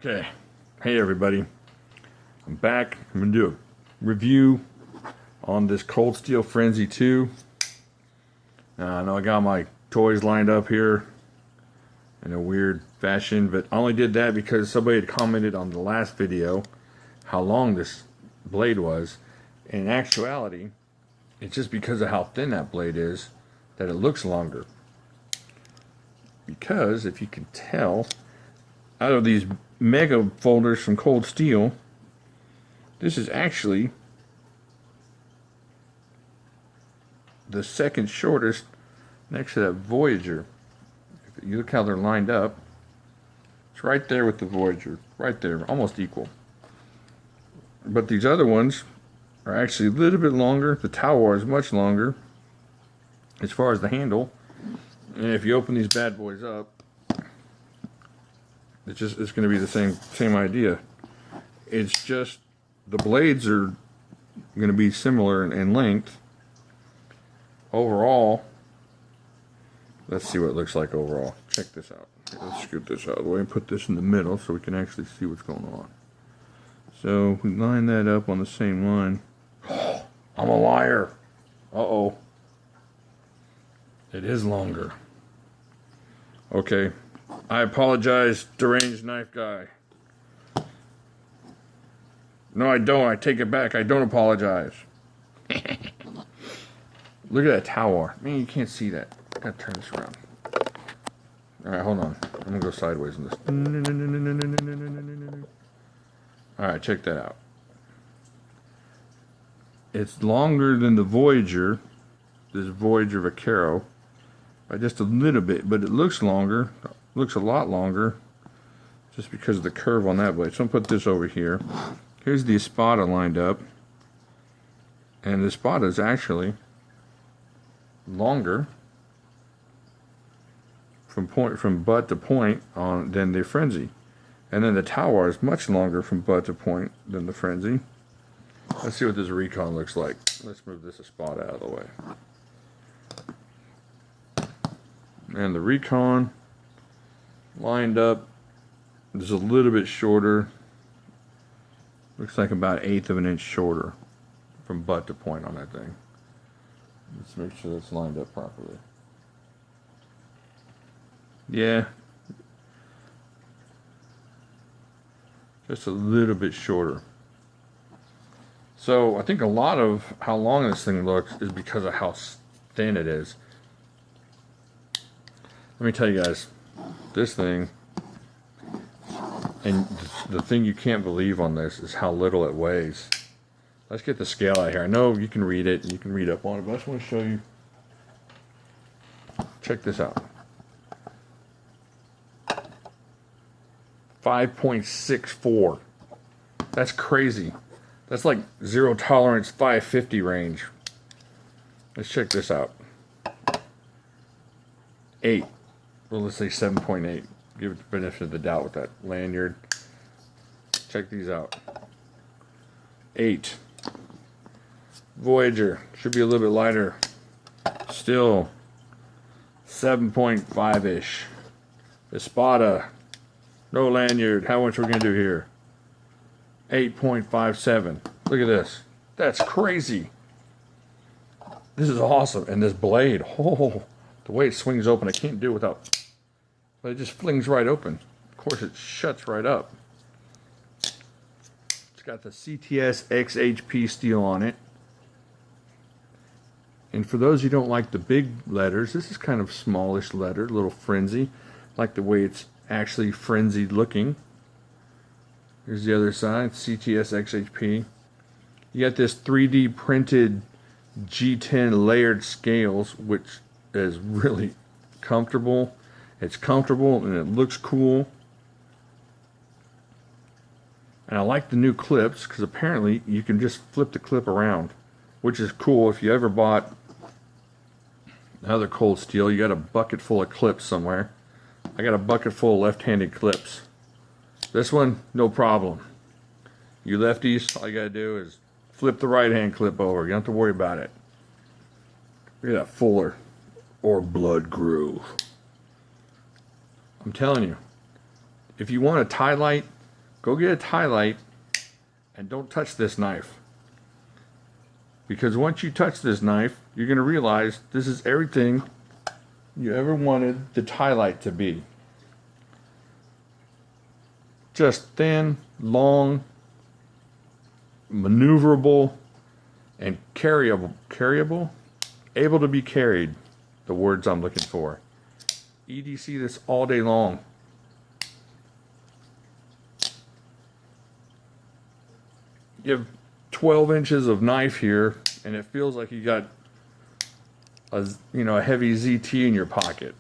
Okay, hey everybody, I'm back. I'm going to do a review on this Cold Steel Frenzy 2. I know I got my toys lined up here in a weird fashion, but I only did that because somebody had commented on the last video how long this blade was. In actuality, it's just because of how thin that blade is that it looks longer. Because if you can tell, out of these mega folders from Cold Steel, this is actually the second shortest next to that Voyager. If you look how they're lined up, it's right there with the Voyager, right there, almost equal. But these other ones are actually a little bit longer. The tower is much longer as far as the handle. And if you open these bad boys up, it's going to be the same idea. It's just the blades are going to be similar in length. Overall, let's see what it looks like overall. Check this out. Let's scoot this out of the way and put this in the middle so we can actually see what's going on. So we line that up on the same line. Oh, I'm a liar. Uh-oh. It is longer. Okay. I apologize, deranged knife guy. No, I don't. I take it back. I don't apologize. Look at that tower. Man, you can't see that. I gotta turn this around. Alright, hold on. I'm gonna go sideways in this. Alright, check that out. It's longer than the Voyager. This Voyager Vaquero. By just a little bit, but it looks longer. Looks a lot longer just because of the curve on that blade. So I'm going to put this over here. Here's the Espada lined up, and the Espada is actually longer from butt to point than the Frenzy, and then the Tower is much longer from butt to point than the Frenzy. Let's see what this Recon looks like. Let's move this Espada out of the way. And the Recon lined up is a little bit shorter. Looks like about 1/8 of an inch shorter from butt to point on that thing. Let's make sure that's lined up properly. Yeah. Just a little bit shorter. So I think a lot of how long this thing looks is because of how thin it is. Let me tell you guys, this thing, and the thing you can't believe on this is how little it weighs. Let's get the scale out here. I know you can read it, and you can read up on it, but I just want to show you. Check this out. 5.64. That's crazy. That's like 0 tolerance 550 range. Let's check this out. 8. Well, let's say 7.8. Give it the benefit of the doubt with that lanyard. Check these out. 8. Voyager. Should be a little bit lighter. Still 7.5-ish. Espada. No lanyard. How much are we going to do here? 8.57. Look at this. That's crazy. This is awesome. And this blade. Oh, the way it swings open, I can't do it without. But it just flings right open. Of course, it shuts right up. It's got the CTS XHP steel on it. And for those who don't like the big letters, this is kind of smallish letter, a little frenzy. I like the way it's actually frenzied looking. Here's the other side, CTS XHP. You got this 3D printed G10 layered scales, which is really comfortable. It's comfortable and it looks cool. And I like the new clips because apparently you can just flip the clip around, which is cool. If you ever bought another Cold Steel, you got a bucket full of clips somewhere. I got a bucket full of left-handed clips. This one, no problem. You lefties, all you gotta do is flip the right-hand clip over. You don't have to worry about it. Look at that Fuller or Blood Groove. I'm telling you, if you want a tie light go get a tie light and don't touch this knife. Because once you touch this knife, you're going to realize this is everything you ever wanted the tie light to be. Just thin, long, maneuverable, and carryable, able to be carried, the words I'm looking for. EDC this all day long. You have 12 inches of knife here, and it feels like you got a heavy ZT in your pocket.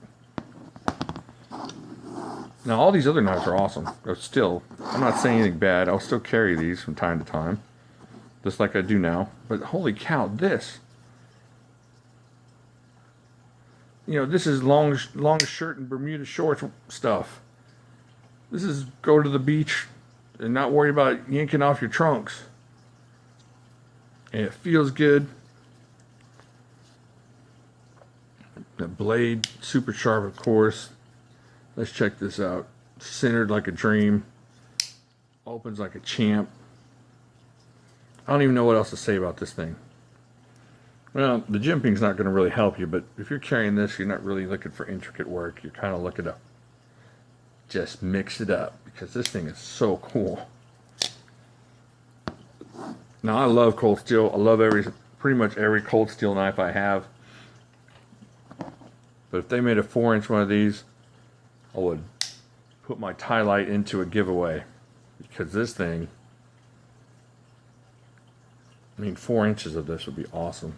Now all these other knives are awesome. Still, I'm not saying anything bad. I'll still carry these from time to time, just like I do now. But holy cow, this! This is long shirt and Bermuda shorts stuff. This is go to the beach and not worry about yanking off your trunks. And it feels good. The blade, super sharp, of course. Let's check this out. Centered like a dream. Opens like a champ. I don't even know what else to say about this thing. Well, the jimping's not going to really help you, but if you're carrying this, you're not really looking for intricate work. You're kind of looking to just mix it up, because this thing is so cool. Now, I love cold steel. I love pretty much every cold steel knife I have. But if they made a 4-inch one of these, I would put my tie light into a giveaway, because this thing, 4 inches of this would be awesome.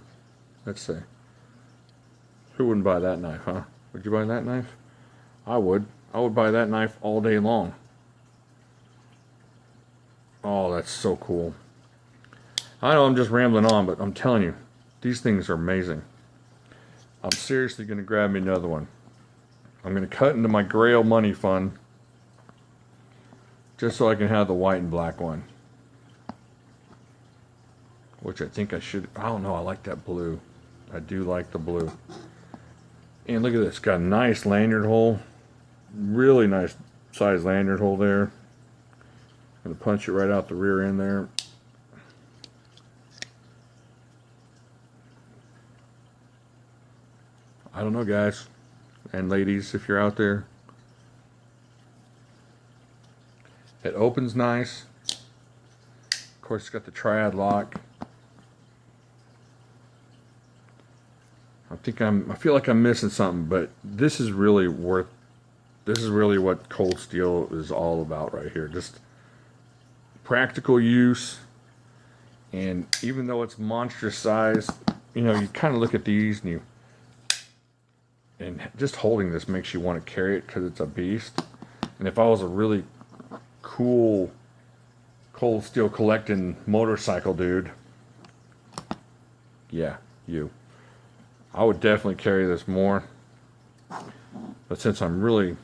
Let's see. Who wouldn't buy that knife, huh? Would you buy that knife? I would. I would buy that knife all day long. Oh, that's so cool. I know I'm just rambling on, but I'm telling you, these things are amazing. I'm seriously going to grab me another one. I'm going to cut into my Grail money fund just so I can have the white and black one. Which I think I should. I don't know. I like that blue. I do like the blue. And look at this. Got a nice lanyard hole. Really nice size lanyard hole there. I'm going to punch it right out the rear end there. I don't know, guys and ladies, if you're out there. It opens nice. Of course, it's got the triad lock. I feel like I'm missing something, but this is really what cold steel is all about right here. Just practical use. And even though it's monstrous size, you kind of look at these and just holding this makes you want to carry it because it's a beast. And if I was a really cool cold steel collecting motorcycle dude, yeah, I would definitely carry this more. But since I'm really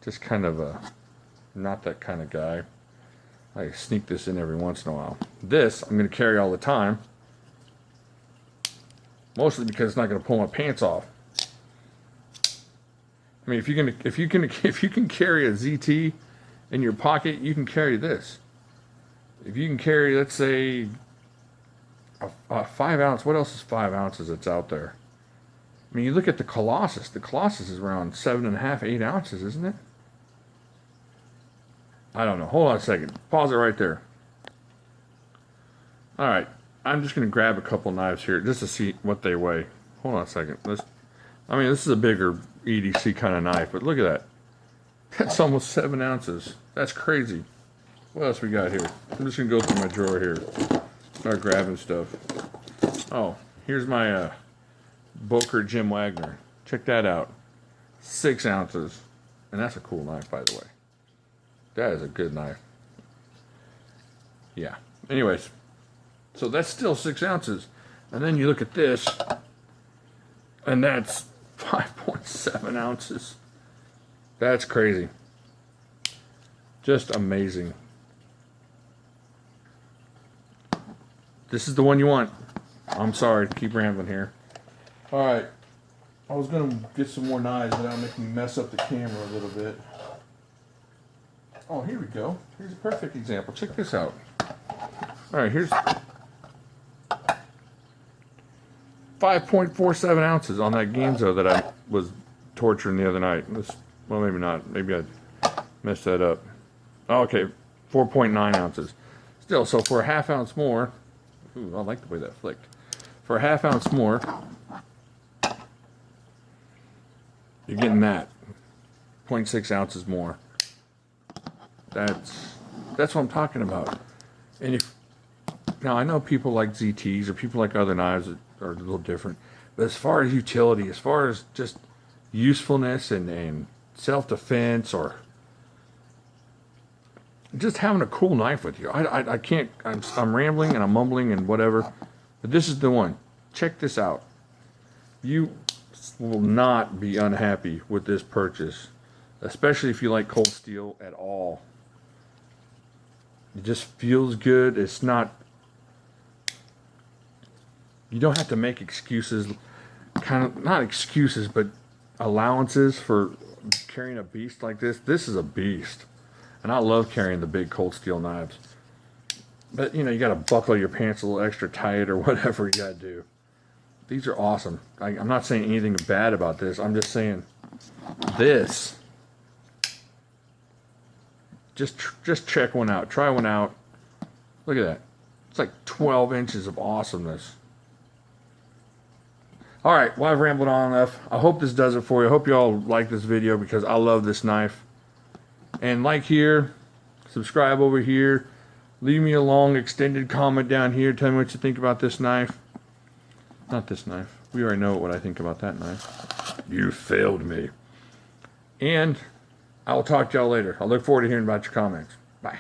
just kind of not that kind of guy, I sneak this in every once in a while. This I'm going to carry all the time, mostly because it's not going to pull my pants off. If you can carry a ZT in your pocket, you can carry this. If you can carry, let's say, a 5 ounce, what else is 5 ounces that's out there? You look at the Colossus. The Colossus is around 7.5, 8 ounces, isn't it? I don't know. Hold on a second. Pause it right there. All right. I'm just going to grab a couple knives here just to see what they weigh. Hold on a second. This is a bigger EDC kind of knife, but look at that. That's almost 7 ounces. That's crazy. What else we got here? I'm just going to go through my drawer here. Start grabbing stuff. Oh, here's my Boker Jim Wagner. Check that out. 6 ounces. And that's a cool knife, by the way. That is a good knife. Yeah. Anyways, so that's still 6 ounces. And then you look at this, and that's 5.7 ounces. That's crazy. Just amazing. This is the one you want. I'm sorry to keep rambling here. Alright. I was going to get some more knives without making me mess up the camera a little bit. Oh, here we go. Here's a perfect example. Check this out. All right, here's 5.47 ounces on that Ganzo that I was torturing the other night. Well, maybe not. Maybe I messed that up. Oh, okay, 4.9 ounces. Still, so for a half ounce more, ooh, I like the way that flicked. For a half ounce more, you're getting that. 0.6 ounces more. That's what I'm talking about. And now I know people like ZTs or people like other knives that are a little different, but as far as utility, as far as just usefulness and self-defense, or just having a cool knife with you, I can't. I'm rambling and I'm mumbling and whatever, but this is the one. Check this out. You will not be unhappy with this purchase, especially if you like cold steel at all. It just feels good. It's not, you don't have to make excuses, kind of, not excuses, but allowances for carrying a beast like this. This is a beast. And I love carrying the big cold steel knives. But, you know, you got to buckle your pants a little extra tight or whatever you got to do. These are awesome. I'm not saying anything bad about this. I'm just saying this. Just check one out. Try one out. Look at that. It's like 12 inches of awesomeness. All right, well, I've rambled on enough. I hope this does it for you. I hope you all like this video because I love this knife. And like here, subscribe over here. Leave me a long extended comment down here. Tell me what you think about this knife. Not this knife. We already know what I think about that knife. You failed me. And I'll talk to y'all later. I look forward to hearing about your comments. Bye.